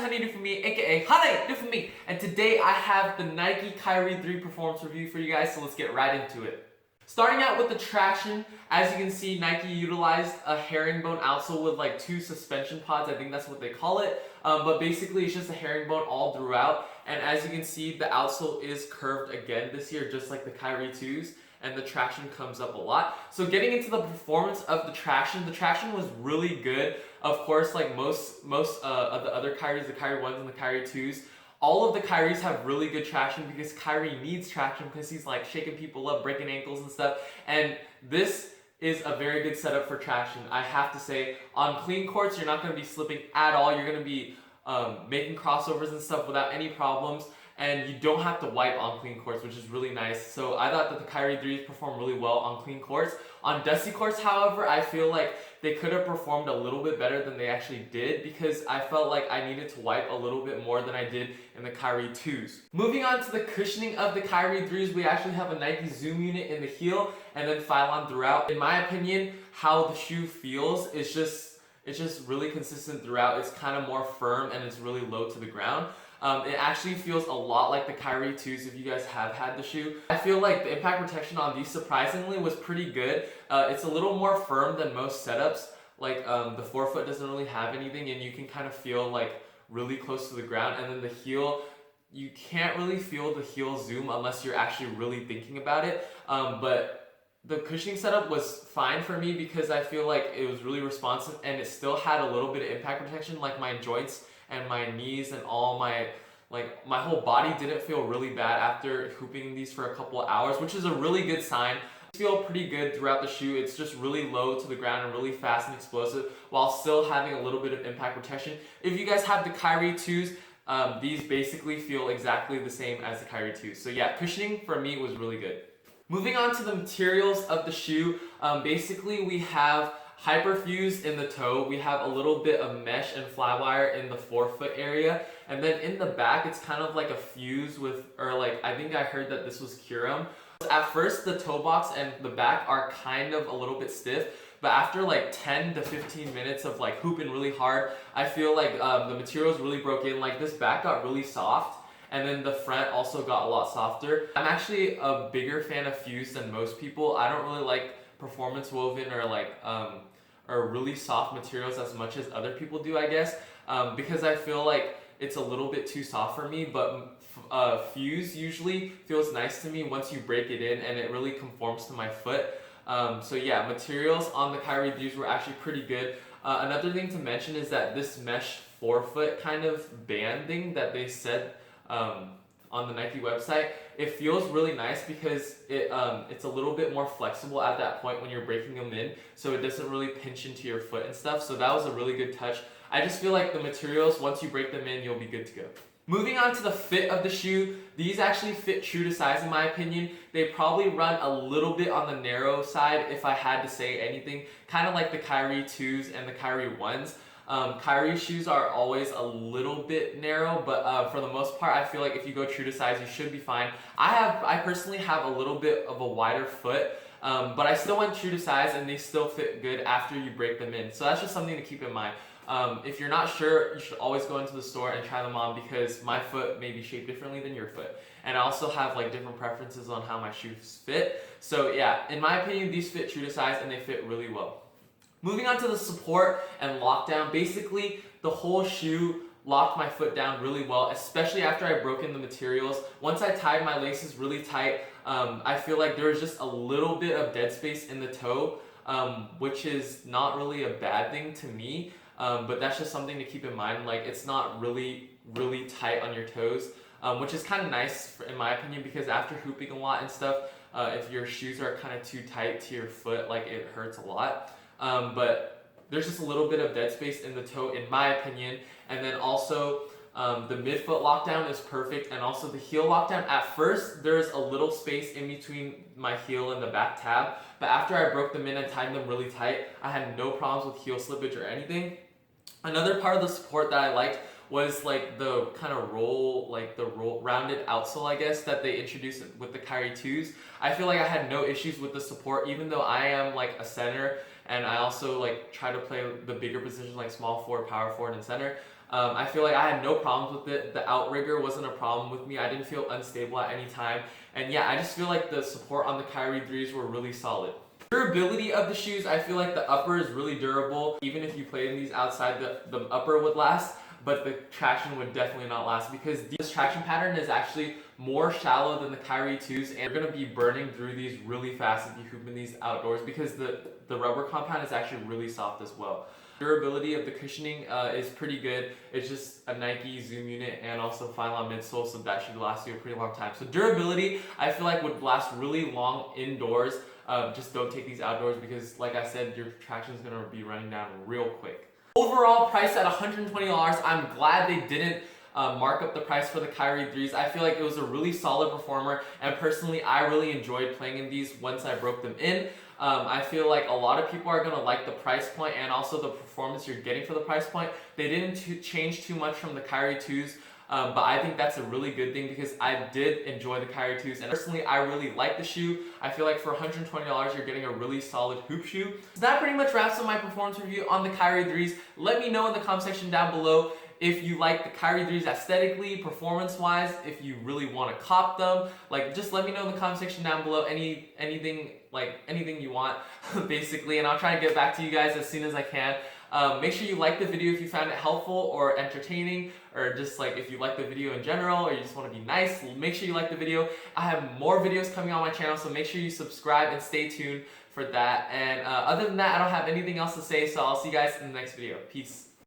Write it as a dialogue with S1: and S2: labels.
S1: it's Honey Do For Me, aka Honey Do For Me, and today I have the Nike Kyrie 3 performance review for you guys, so let's get right into it. Starting out with the traction, as you can see, Nike utilized a herringbone outsole with like 2 suspension pods, I think that's what they call it, but basically it's just a herringbone all throughout, and as you can see, the outsole is curved again this year, just like the Kyrie 2s. And the traction comes up a lot. So getting into the performance of the traction was really good. Of course, like most of the other Kyries, the Kyrie 1s and the Kyrie 2s, all of the Kyries have really good traction because Kyrie needs traction because he's like shaking people up, breaking ankles and stuff. And this is a very good setup for traction. I have to say, on clean courts, you're not going to be slipping at all. You're going to be making crossovers and stuff without any problems. And you don't have to wipe on clean courts, which is really nice. So I thought that the Kyrie 3s performed really well on clean courts. On dusty courts, however, I feel like they could have performed a little bit better than they actually did because I felt like I needed to wipe a little bit more than I did in the Kyrie 2s. Moving on to the cushioning of the Kyrie 3s, we actually have a Nike Zoom unit in the heel and then Phylon throughout. In my opinion, how the shoe feels is it's just really consistent throughout. It's kind of more firm and it's really low to the ground. It actually feels a lot like the Kyrie 2s if you guys have had the shoe. I feel like the impact protection on these surprisingly was pretty good. It's a little more firm than most setups. Like the forefoot doesn't really have anything and you can kind of feel like really close to the ground. And then the heel, you can't really feel the heel zoom unless you're actually really thinking about it. But the cushioning setup was fine for me because I feel like it was really responsive and it still had a little bit of impact protection, like my joints and my knees and all my whole body didn't feel really bad after hooping these for a couple of hours, which is a really good sign. I feel pretty good throughout the shoe. It's just really low to the ground and really fast and explosive while still having a little bit of impact protection. If you guys have the Kyrie 2s, these basically feel exactly the same as the Kyrie 2s. So yeah, cushioning for me was really good. Moving on to the materials of the shoe, basically we have hyperfuse in the toe, we have a little bit of mesh and flywire in the forefoot area, and then in the back it's kind of like a fuse with, or like I think I heard that this was Curum. At first the toe box and the back are kind of a little bit stiff, but after like 10 to 15 minutes of like hooping really hard, I feel like the materials really broke in. Like this back got really soft, and then the front also got a lot softer. I'm actually a bigger fan of fuse than most people. I don't really like performance woven or like or really soft materials as much as other people do, I guess, because I feel like it's a little bit too soft for me, but fuse usually feels nice to me once you break it in and it really conforms to my foot. So yeah, materials on the Kyrie 3s were actually pretty good. Another thing to mention is that this mesh forefoot kind of banding that they said on the Nike website, it feels really nice because it's a little bit more flexible at that point when you're breaking them in, so it doesn't really pinch into your foot and stuff. So that was a really good touch. I just feel like the materials, once you break them in, you'll be good to go. Moving on to the fit of the shoe, these actually fit true to size in my opinion. They probably run a little bit on the narrow side if I had to say anything, kind of like the Kyrie 2s and the Kyrie 1s. Kyrie shoes are always a little bit narrow, but for the most part, I feel like if you go true to size, you should be fine. I personally have a little bit of a wider foot, but I still went true to size and they still fit good after you break them in. So that's just something to keep in mind. If you're not sure, you should always go into the store and try them on because my foot may be shaped differently than your foot. And I also have like different preferences on how my shoes fit. So yeah, in my opinion, these fit true to size and they fit really well. Moving on to the support and lockdown, basically the whole shoe locked my foot down really well, especially after I broke in the materials. Once I tied my laces really tight, I feel like there was just a little bit of dead space in the toe, which is not really a bad thing to me, but that's just something to keep in mind. Like it's not really tight on your toes, which is kind of nice in my opinion because after hooping a lot and stuff, if your shoes are kind of too tight to your foot, like it hurts a lot. But there's just a little bit of dead space in the toe in my opinion. And then also the midfoot lockdown is perfect, and also the heel lockdown. At first there's a little space in between my heel and the back tab, but after I broke them in and tied them really tight, I had no problems with heel slippage or anything. Another part of the support that I liked was like the kind of rounded outsole, I guess, that they introduced with the Kyrie 2s. I feel like I had no issues with the support, even though I am like a center and I also like try to play the bigger positions like small forward, power forward, and center. I feel like I had no problems with it. The outrigger wasn't a problem with me. I didn't feel unstable at any time. And yeah, I just feel like the support on the Kyrie 3s were really solid. Durability of the shoes, I feel like the upper is really durable. Even if you played in these outside, the upper would last, but the traction would definitely not last because this traction pattern is actually more shallow than the Kyrie 2s, and you're going to be burning through these really fast if you hoop in these outdoors because the rubber compound is actually really soft as well. Durability of the cushioning is pretty good. It's just a Nike Zoom unit and also Phylon midsole, so that should last you a pretty long time. So durability, I feel like would last really long indoors. Just don't take these outdoors because, like I said, your traction is gonna be running down real quick. Overall price at $120. I'm glad they didn't mark up the price for the Kyrie 3s. I feel like it was a really solid performer, and personally I really enjoyed playing in these once I broke them in. I feel like a lot of people are going to like the price point and also the performance you're getting for the price point. They didn't change too much from the Kyrie 2s, but I think that's a really good thing because I did enjoy the Kyrie 2s, and personally I really like the shoe. I feel like for $120 you're getting a really solid hoop shoe. So that pretty much wraps up my performance review on the Kyrie 3s. Let me know in the comment section down below if you like the Kyrie 3s aesthetically, performance-wise, if you really want to cop them. Like, just let me know in the comment section down below anything you want, basically, and I'll try to get back to you guys as soon as I can. Make sure you like the video if you found it helpful or entertaining, or just like if you like the video in general or you just want to be nice, make sure you like the video. I have more videos coming on my channel, so make sure you subscribe and stay tuned for that. And other than that, I don't have anything else to say, so I'll see you guys in the next video. Peace.